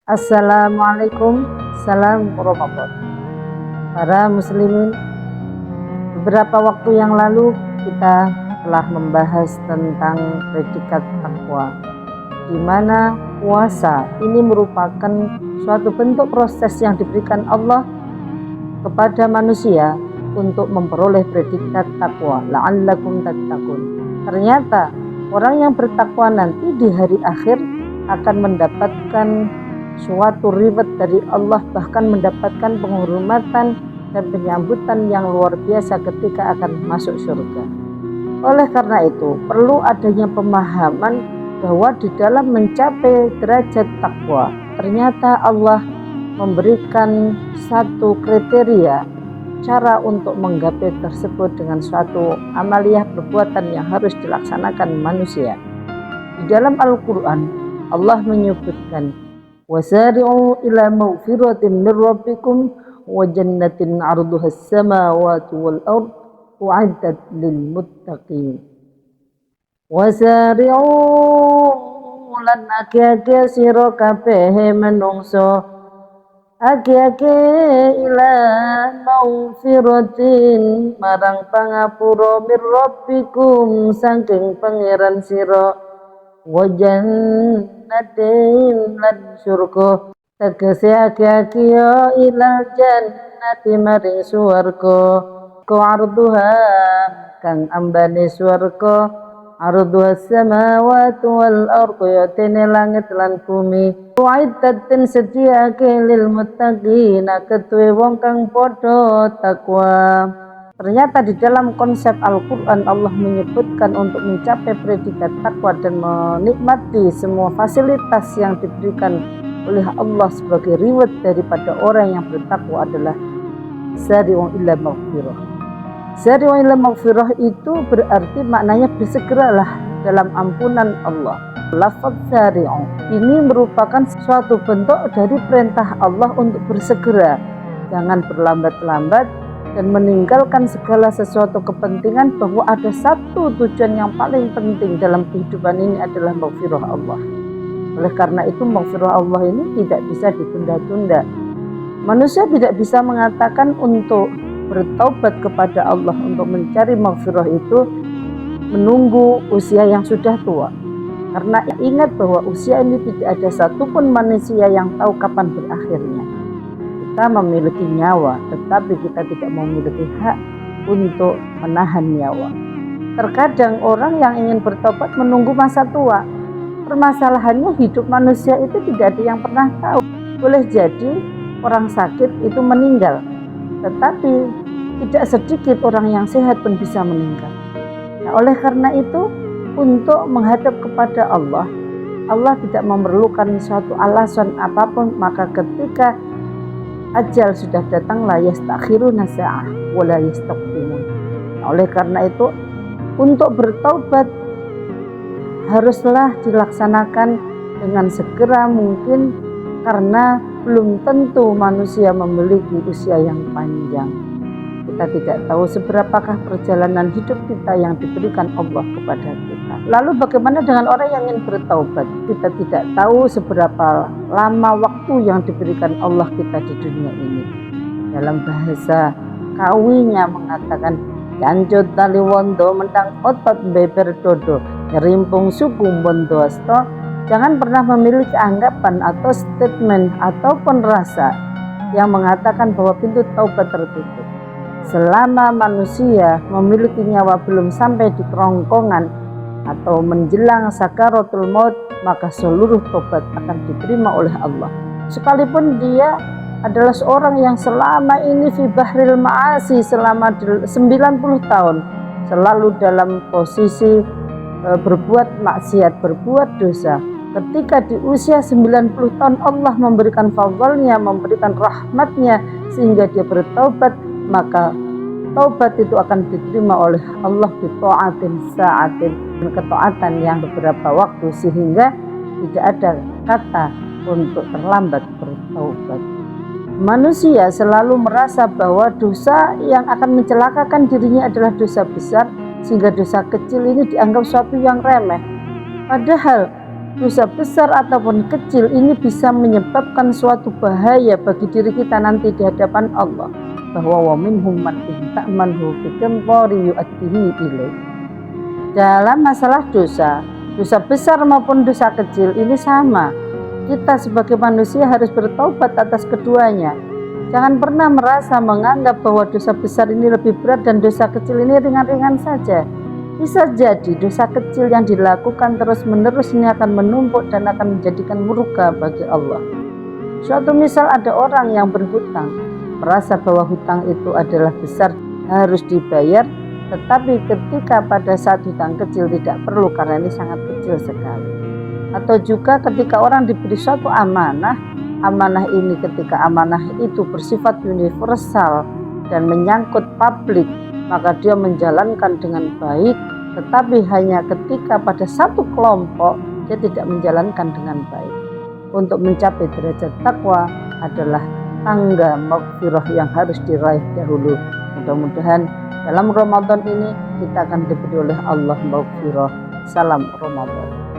Assalamualaikum, salam Ramadan. Para muslimin, beberapa waktu yang lalu kita telah membahas tentang predikat takwa, di mana puasa ini merupakan suatu bentuk proses yang diberikan Allah kepada manusia untuk memperoleh predikat takwa, la'allakum tattaqun. Ternyata orang yang bertakwa nanti di hari akhir akan mendapatkan suatu reward dari Allah, bahkan mendapatkan penghormatan dan penyambutan yang luar biasa ketika akan masuk surga. Oleh karena itu perlu adanya pemahaman bahwa di dalam mencapai derajat takwa ternyata Allah memberikan satu kriteria cara untuk menggapai tersebut dengan suatu amaliyah perbuatan yang harus dilaksanakan manusia. Di dalam Al-Quran Allah menyebutkan wasari'u ila maghfiratin min rabbikum wa jannatin 'arduha as-samawati wal ard u'iddat lil muttaqin. Wasari'u lan ake-ake sira kabeh menungso ake-ake ila maghfiratin marang pangapura min rabbikum saking pangeran sira wa jannatin lan surga tegese ake-ake ya ilal jannati maring swarga ko arduha kang ambane swarga arduha samawati wal ardu yatene langit lan bumi wa'iddatin sediake lil muttaqina ketuwe wong kang padha takwa. Ternyata di dalam konsep Al-Quran Allah menyebutkan untuk mencapai predikat takwa dan menikmati semua fasilitas yang diberikan oleh Allah sebagai reward daripada orang yang bertakwa adalah sari'u ila maghfirah. Sari'u ila maghfirah itu berarti maknanya bersegeralah dalam ampunan Allah. Lafaz sari'u ini merupakan suatu bentuk dari perintah Allah untuk bersegera, jangan berlambat-lambat dan meninggalkan segala sesuatu kepentingan, bahwa ada satu tujuan yang paling penting dalam kehidupan ini adalah maghfirah Allah. Oleh karena itu maghfirah Allah ini tidak bisa ditunda-tunda. Manusia tidak bisa mengatakan untuk bertaubat kepada Allah, untuk mencari maghfirah itu menunggu usia yang sudah tua. Karena ingat bahwa usia ini tidak ada satupun manusia yang tahu kapan berakhirnya. Kita memiliki nyawa, tetapi kita tidak memiliki hak untuk menahan nyawa. Terkadang orang yang ingin bertobat menunggu masa tua. Permasalahannya hidup manusia itu tidak ada yang pernah tahu. Boleh jadi orang sakit itu meninggal, tetapi tidak sedikit orang yang sehat pun bisa meninggal. Nah, oleh karena itu untuk menghadap kepada Allah, Allah tidak memerlukan suatu alasan apapun. Maka ketika ajal sudah datang, la yastakhiruna sa'ah wa la yastaqdimun. Oleh karena itu untuk bertaubat haruslah dilaksanakan dengan segera mungkin, karena belum tentu manusia memiliki usia yang panjang. Kita tidak tahu seberapakah perjalanan hidup kita yang diberikan Allah kepada kita. Lalu bagaimana dengan orang yang ingin bertaubat? Kita tidak tahu seberapa lama waktu yang diberikan Allah kita di dunia ini. Dalam bahasa kawinya mengatakan janjut tali wondo mentang otot beber dodo nyerimpung suku bondo asto. Jangan pernah memiliki anggapan atau statement ataupun rasa yang mengatakan bahwa pintu taubat tertutup. Selama manusia memiliki nyawa belum sampai di kerongkongan atau menjelang sakaratul maut, maka seluruh tobat akan diterima oleh Allah. Sekalipun dia adalah seorang yang selama ini fi bahril ma'asi selama 90 tahun selalu dalam posisi berbuat maksiat, berbuat dosa. Ketika di usia 90 tahun Allah memberikan fadlnya, memberikan rahmatnya sehingga dia bertaubat, maka taubat itu akan diterima oleh Allah bita'atin sa'atin, dengan ketaatan yang beberapa waktu, sehingga tidak ada kata untuk terlambat bertaubat. Manusia selalu merasa bahwa dosa yang akan mencelakakan dirinya adalah dosa besar, sehingga dosa kecil ini dianggap suatu yang remeh. Padahal dosa besar ataupun kecil ini bisa menyebabkan suatu bahaya bagi diri kita nanti di hadapan Allah, bahwa wa minhum man ta'manhu bi qintarin yu'addihi ilaih. Dalam masalah dosa besar maupun dosa kecil ini sama. Kita sebagai manusia harus bertobat atas keduanya. Jangan pernah merasa menganggap bahwa dosa besar ini lebih berat dan dosa kecil ini ringan-ringan saja. Bisa jadi dosa kecil yang dilakukan terus-menerus ini akan menumpuk dan akan menjadikan murka bagi Allah. Suatu misal ada orang yang berhutang, merasa bahwa hutang itu adalah besar, harus dibayar, tetapi ketika pada saat hutang kecil tidak perlu karena ini sangat kecil sekali. Atau juga ketika orang diberi suatu amanah ini ketika amanah itu bersifat universal dan menyangkut publik, maka dia menjalankan dengan baik, tetapi hanya ketika pada satu kelompok dia tidak menjalankan dengan baik. Untuk mencapai derajat takwa adalah tangga maghfirah yang harus diraih dahulu. Mudah-mudahan dalam Ramadan ini kita akan diberi oleh Allah maghfirah. Salam Ramadan.